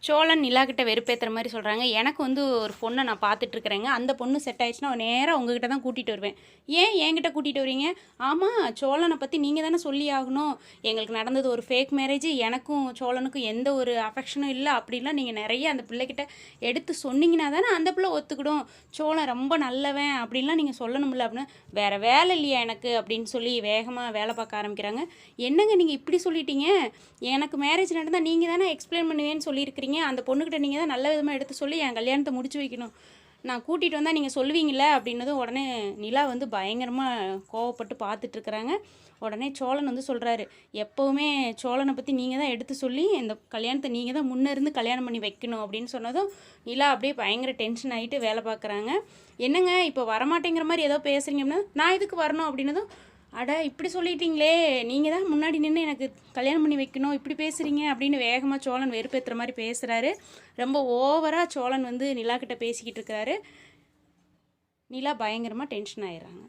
சோழன் நிலாக்கிட்ட வெறுப்பேற்றுற மாதிரி சொல்கிறாங்க. எனக்கு வந்து ஒரு பொண்ணை நான் பார்த்துட்ருக்குறேங்க. அந்த பொண்ணு செட் ஆயிடுச்சுன்னா நேராக உங்ககிட்ட தான் கூட்டிகிட்டு வருவேன். ஏன் என்கிட்ட கூட்டிகிட்டு வரீங்க? ஆமாம், சோழனை பற்றி நீங்கள் தானே சொல்லி ஆகணும். எங்களுக்கு நடந்தது ஒரு ஃபேக் மேரேஜ், எனக்கும் சோழனுக்கும் எந்த ஒரு அஃபெக்ஷனும் இல்லை அப்படின்லாம் நீங்கள் நிறைய அந்த பிள்ளைகிட்ட எடுத்து சொன்னீங்கன்னா தானே அந்த பிள்ளை ஒத்துக்கிடும். சோழன் ரொம்ப நல்லவன் அப்படின்லாம் நீங்கள் சொல்லணும்ல அப்படின்னு. வேறு வேலை இல்லையா எனக்கு அப்படின்னு சொல்லி வேகமாக வேலை பார்க்க ஆரம்பிக்கிறாங்க. என்னங்க நீங்கள் இப்படி சொல்லிட்டீங்க? எனக்கு மேரேஜ் நடந்தால் நீங்கள் தானே எக்ஸ்பிளைன் பண்ணுவேன்னு சொல்லியிருக்கிறீங்க. அந்த பொண்ணுக்கிட்ட நீங்கள் தான் நல்ல விதமாக எடுத்து சொல்லி என் கல்யாணத்தை முடிச்சு வைக்கணும். நான் கூட்டிகிட்டு வந்தால் நீங்கள் சொல்லுவீங்கள அப்படின்னதும் உடனே நிலா வந்து பயங்கரமாக கோவப்பட்டு பார்த்துட்ருக்குறாங்க. உடனே சோழன் வந்து சொல்கிறாரு, எப்போவுமே சோழனை பற்றி நீங்கள் தான் எடுத்து சொல்லி இந்த கல்யாணத்தை நீங்கள் தான் முன்னே இருந்து கல்யாணம் பண்ணி வைக்கணும் அப்படின்னு சொன்னதும் நிலா அப்படியே பயங்கர டென்ஷன் ஆகிட்டு வேலை பார்க்குறாங்க. என்னங்க இப்போ வரமாட்டேங்கிற மாதிரி ஏதோ பேசுகிறீங்க அப்படின்னா, நான் இதுக்கு வரணும் அப்படின்னதும், அட இப்படி சொல்லிட்டீங்களே, நீங்கள் தான் முன்னாடி நின்று எனக்கு கல்யாணம் பண்ணி வைக்கணும், இப்படி பேசுகிறீங்க அப்படின்னு வேகமாக சோழன் வெறுப்பேற்றுற மாதிரி பேசுகிறாரு. ரொம்ப ஓவராக சோழன் வந்து நிலா கிட்ட பேசிக்கிட்டு இருக்கிறாரு. நிலா பயங்கரமாக டென்ஷன் ஆயிடுறாங்க.